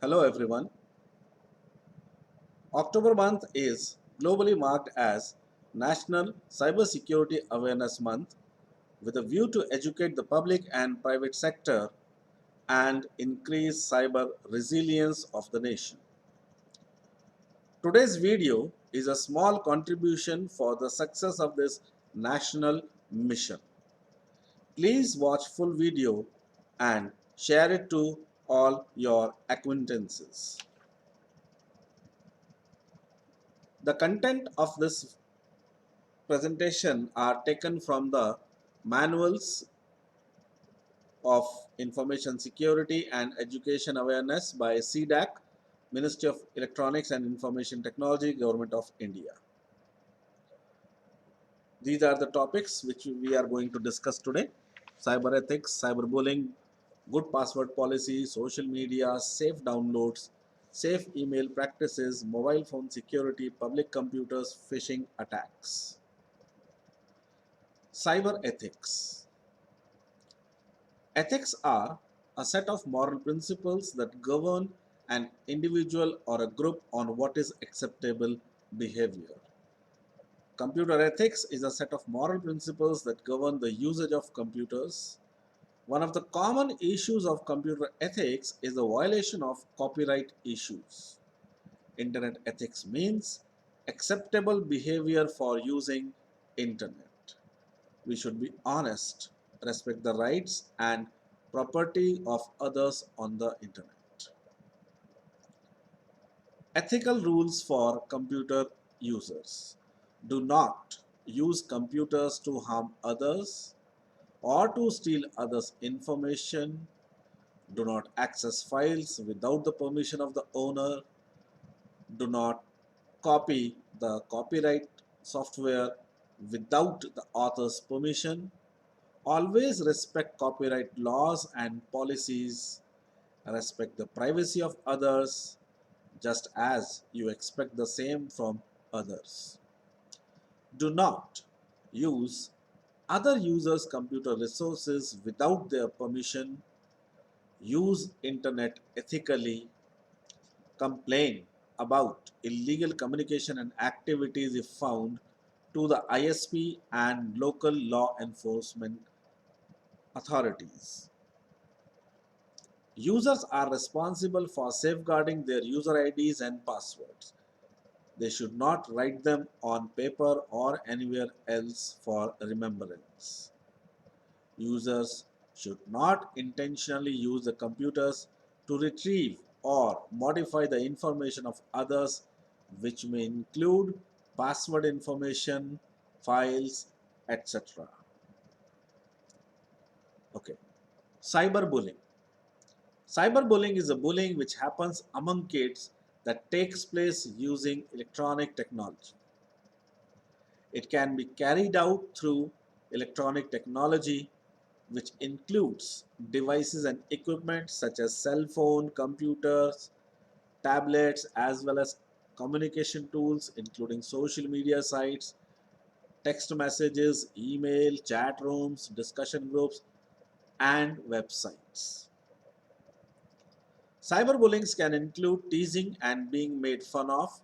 Hello everyone. October month is globally marked as National Cybersecurity Awareness Month with a view to educate the public and private sector and increase cyber resilience of the nation. Today's video is a small contribution for the success of this national mission. Please watch full video and share it to all your acquaintances. The content of this presentation are taken from the manuals of Information Security and Education Awareness by CDAC, Ministry of Electronics and Information Technology, Government of India. These are the topics which we are going to discuss today: cyber ethics, cyberbullying, good password policy, social media, safe downloads, safe email practices, mobile phone security, public computers, phishing attacks. Cyber ethics. Ethics are a set of moral principles that govern an individual or a group on what is acceptable behavior. Computer ethics is a set of moral principles that govern the usage of computers. One of the common issues of computer ethics is the violation of copyright issues. Internet ethics means acceptable behavior for using internet. We should be honest, respect the rights and property of others on the internet. Ethical rules for computer users. Do not use computers to harm others or to steal others' information. Do not access files without the permission of the owner. Do not copy the copyright software without the author's permission. Always respect copyright laws and policies. Respect the privacy of others just as you expect the same from others. Do not use other users' computer resources without their permission. Use internet ethically. Complain about illegal communication and activities if found to the ISP and local law enforcement authorities. Users are responsible for safeguarding their user IDs and passwords. They should not write them on paper or anywhere else for remembrance. Users should not intentionally use the computers to retrieve or modify the information of others, which may include password information, files, etc. Okay. Cyberbullying. Cyberbullying is a bullying which happens among kids that takes place using electronic technology. It can be carried out through electronic technology, which includes devices and equipment such as cell phone, computers, tablets, as well as communication tools including social media sites, text messages, email, chat rooms, discussion groups, and websites. Cyberbullying can include teasing and being made fun of,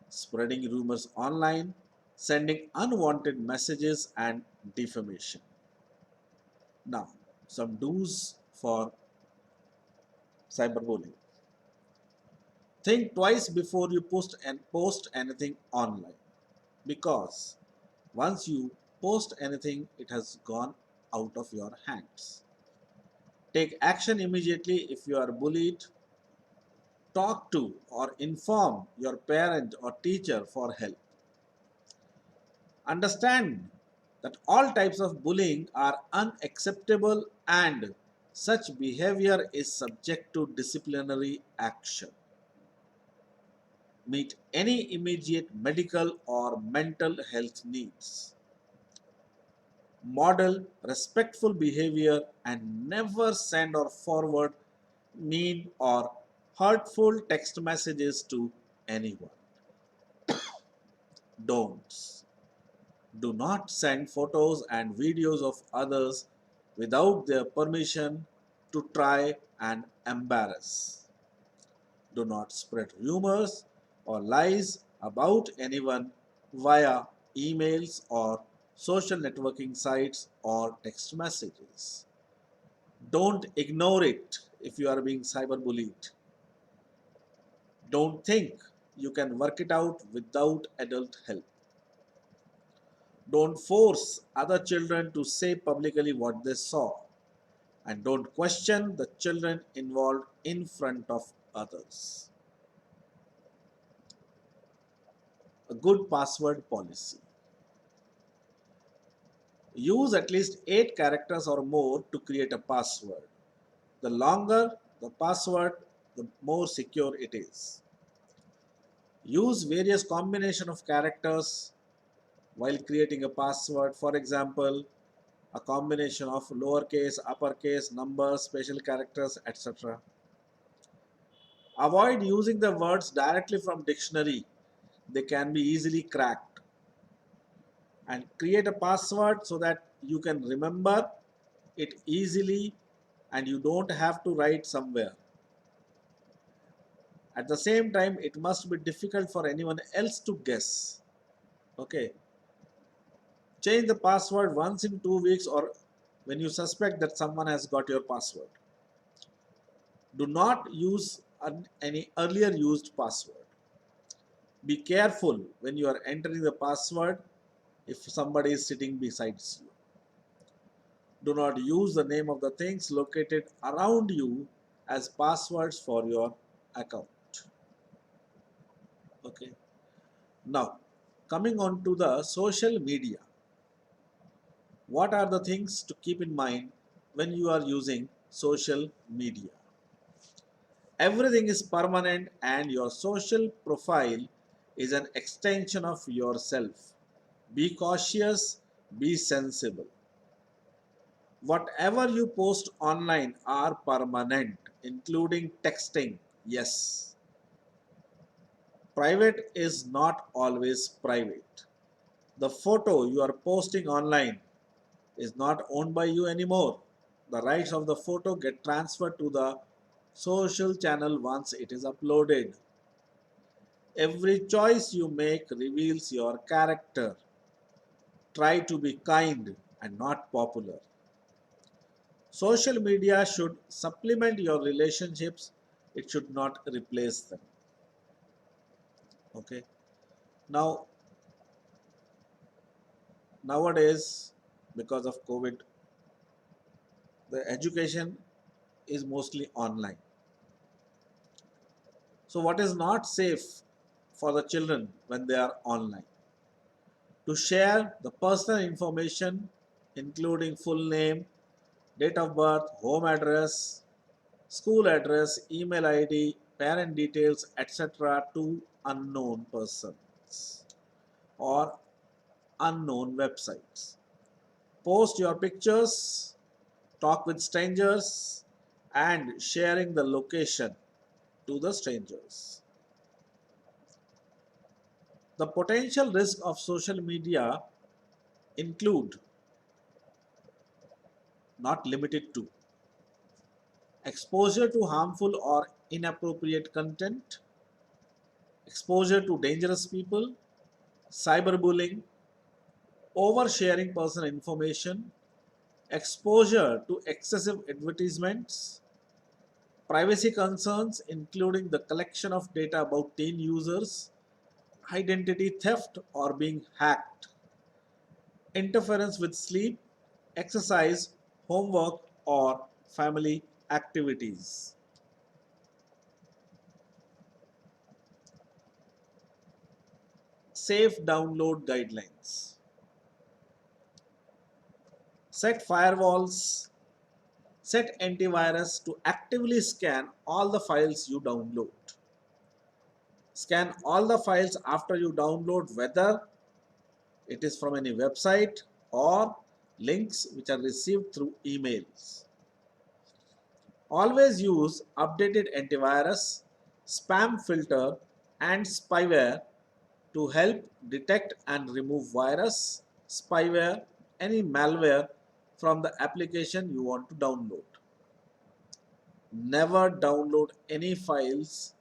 spreading rumors online, sending unwanted messages, and defamation. Now, some do's for cyberbullying. Think twice before you post anything online, because once you post anything, it has gone out of your hands. Take action immediately if you are bullied. Talk to or inform your parent or teacher for help. Understand that all types of bullying are unacceptable and such behavior is subject to disciplinary action. Meet any immediate medical or mental health needs. Model respectful behavior and never send or forward mean or hurtful text messages to anyone. Don'ts. Do not send photos and videos of others without their permission to try and embarrass. Do not spread rumors or lies about anyone via emails or social networking sites or text messages. Don't ignore it if you are being cyberbullied. Don't think you can work it out without adult help. Don't force other children to say publicly what they saw. And don't question the children involved in front of others. A good password policy. Use at least 8 characters or more to create a password. The longer the password, the more secure it is. Use various combination of characters while creating a password. For example, a combination of lowercase, uppercase, numbers, special characters, etc. Avoid using the words directly from dictionary. They can be easily cracked. And create a password so that you can remember it easily and you don't have to write somewhere. At the same time, it must be difficult for anyone else to guess. Okay. Change the password once in 2 weeks or when you suspect that someone has got your password. Do not use any earlier used password. Be careful when you are entering the password if somebody is sitting beside you. Do not use the name of the things located around you as passwords for your account. Okay. Now, coming on to the social media. What are the things to keep in mind when you are using social media? Everything is permanent and your social profile is an extension of yourself. Be cautious, be sensible. Whatever you post online are permanent, including texting. Yes. Private is not always private. The photo you are posting online is not owned by you anymore. The rights of the photo get transferred to the social channel once it is uploaded. Every choice you make reveals your character. Try to be kind and not popular. Social media should supplement your relationships, it should not replace them. Okay. Now, nowadays, because of COVID, the education is mostly online. So, what is not safe for the children when they are online? To share the personal information, including full name, date of birth, home address, school address, email ID, parent details, etc., to unknown persons or unknown websites. Post your pictures, talk with strangers, and sharing the location to the strangers. The potential risk of social media include, not limited to, exposure to harmful or inappropriate content, exposure to dangerous people, cyberbullying, oversharing personal information, exposure to excessive advertisements, privacy concerns including the collection of data about teen users, identity theft or being hacked, interference with sleep, exercise, homework, or family activities. Safe download guidelines. Set firewalls, set antivirus to actively scan all the files you download. Scan all the files after you download, whether it is from any website or links which are received through emails. Always use updated antivirus, spam filter, and spyware to help detect and remove virus, spyware, any malware from the application you want to download. Never download any files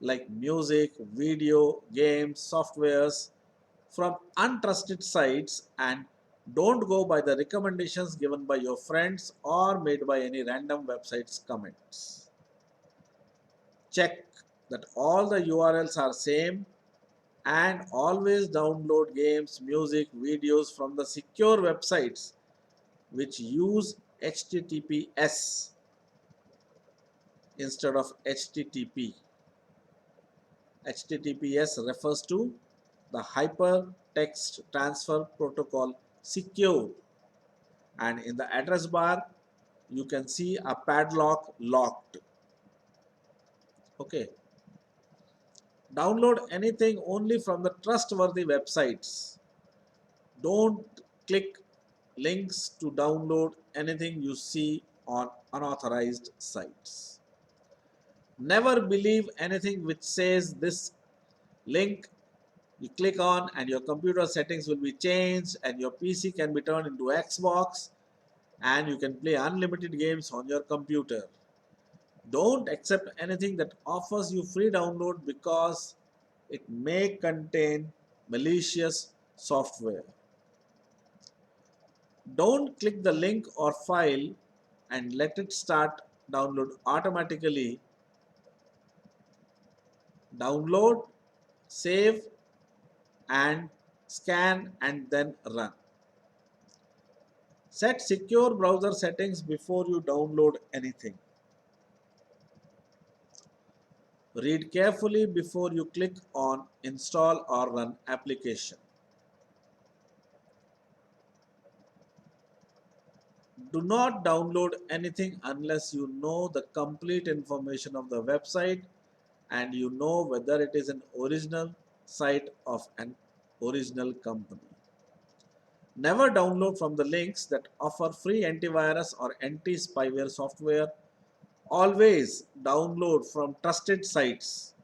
like music, video, games, softwares from untrusted sites, and don't go by the recommendations given by your friends or made by any random websites comments. Check that all the URLs are same and always download games, music, videos from the secure websites which use HTTPS instead of HTTP. HTTPS refers to the Hypertext Transfer Protocol secure, and in the address bar you can see a padlock locked. Okay, download anything only from the trustworthy websites. Don't click links to download anything you see on unauthorized sites. Never believe anything which says this link you click on and your computer settings will be changed and your PC can be turned into Xbox and you can play unlimited games on your computer. Don't accept anything that offers you free download because it may contain malicious software. Don't click the link or file and let it start download automatically. Download, save and scan and then run. Set secure browser settings before you download anything. Read carefully before you click on install or run application. Do not download anything unless you know the complete information of the website and you know whether it is an original site of an original company. Never download from the links that offer free antivirus or anti-spyware software. Always download from trusted sites.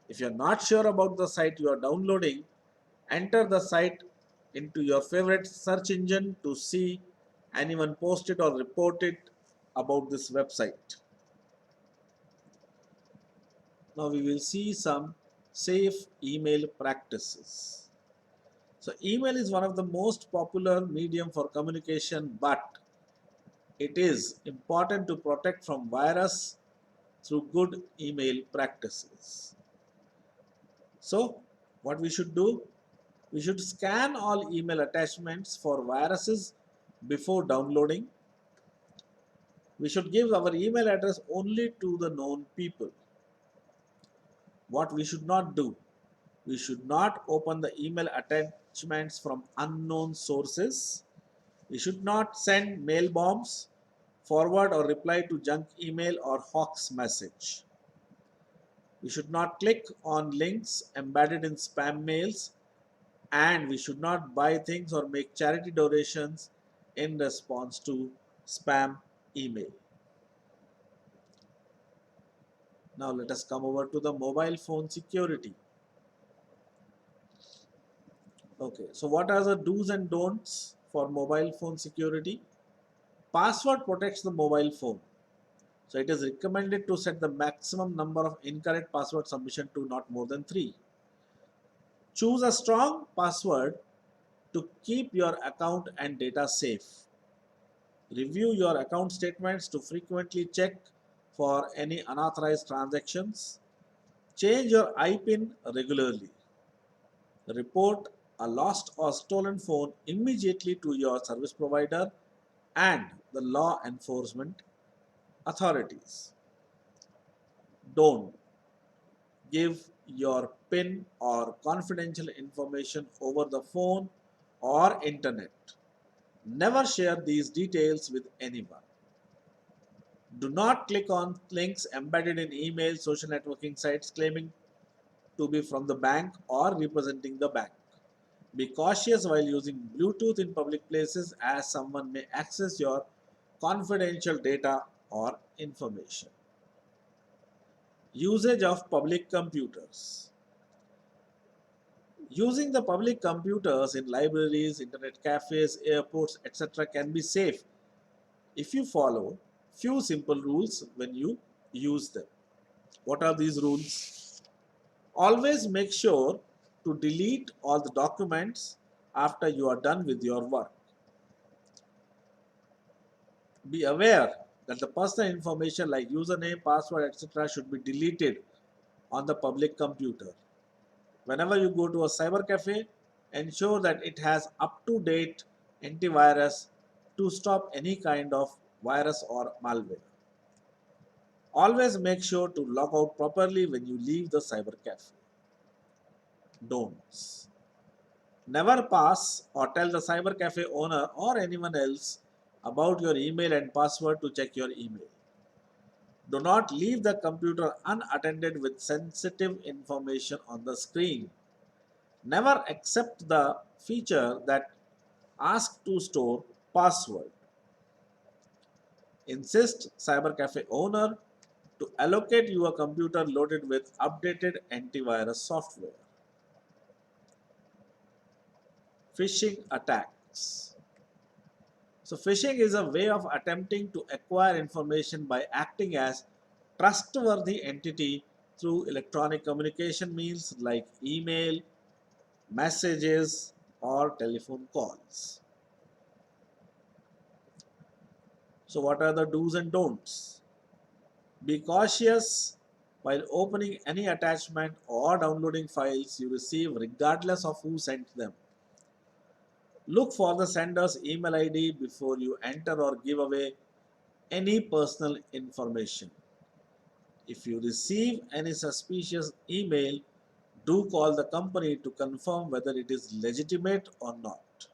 If you're not sure about the site you are downloading, enter the site into your favorite search engine to see anyone posted or reported about this website. Now we will see some safe email practices. So email is one of the most popular medium for communication, but it is important to protect from virus through good email practices. So what we should do? We should scan all email attachments for viruses before downloading. We should give our email address only to the known people. What we should not do? We should not open the email attachments from unknown sources. We should not send mail bombs, forward or reply to junk email or Hawk's message. We should not click on links embedded in spam mails, and we should not buy things or make charity donations in response to spam email. Now let us come over to the mobile phone security. Okay, so what are the do's and don'ts for mobile phone security? Password protects the mobile phone. So it is recommended to set the maximum number of incorrect password submission to not more than 3. Choose a strong password to keep your account and data safe. Review your account statements to frequently check for any unauthorized transactions. Change your IPIN regularly. Report a lost or stolen phone immediately to your service provider and the law enforcement authorities. Don't give your PIN or confidential information over the phone or internet. Never share these details with anyone. Do not click on links embedded in email, social networking sites claiming to be from the bank or representing the bank. Be cautious while using Bluetooth in public places as someone may access your confidential data or information. Usage of public computers. Using the public computers in libraries, internet cafes, airports, etc. can be safe if you follow few simple rules when you use them. What are these rules? Always make sure to delete all the documents after you are done with your work. Be aware that the personal information like username, password, etc. should be deleted on the public computer. Whenever you go to a cyber cafe, ensure that it has up-to-date antivirus to stop any kind of virus or malware. Always make sure to log out properly when you leave the cyber cafe. Don'ts. Never pass or tell the cyber cafe owner or anyone else about your email and password to check your email. Do not leave the computer unattended with sensitive information on the screen. Never accept the feature that asks to store password. Insist cyber cafe owner to allocate your computer loaded with updated antivirus software. Phishing attacks. So phishing is a way of attempting to acquire information by acting as trustworthy entity through electronic communication means like email, messages, or telephone calls. So what are the do's and don'ts? Be cautious while opening any attachment or downloading files you receive regardless of who sent them. Look for the sender's email ID before you enter or give away any personal information. If you receive any suspicious email, do call the company to confirm whether it is legitimate or not.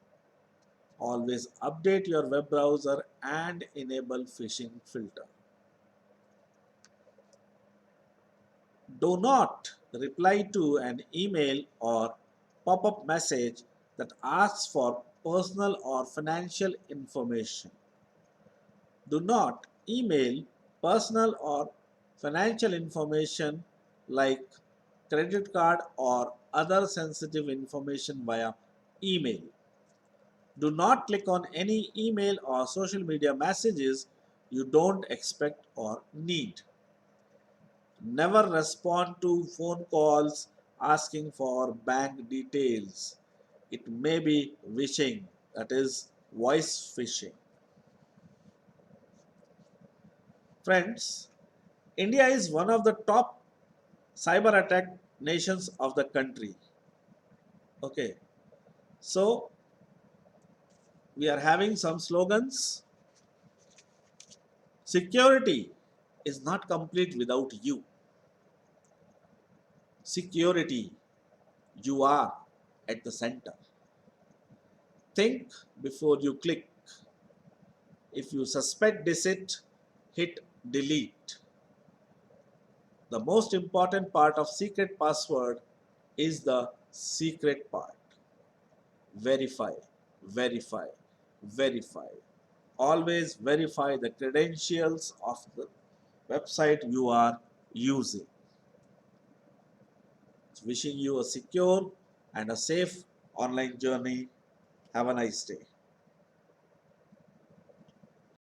Always update your web browser and enable phishing filter. Do not reply to an email or pop-up message that asks for personal or financial information. Do not email personal or financial information like credit card or other sensitive information via email. Do not click on any email or social media messages you don't expect or need. Never respond to phone calls asking for bank details. It may be phishing, that is voice phishing. Friends, India is one of the top cyber attack nations of the country. Okay, so we are having some slogans. Security is not complete without you. Security, you are at the center. Think before you click. If you suspect deceit, hit delete. The most important part of secret password is the secret part. Verify, verify, verify. Always verify the credentials of the website you are using. Wishing you a secure and a safe online journey. Have a nice day.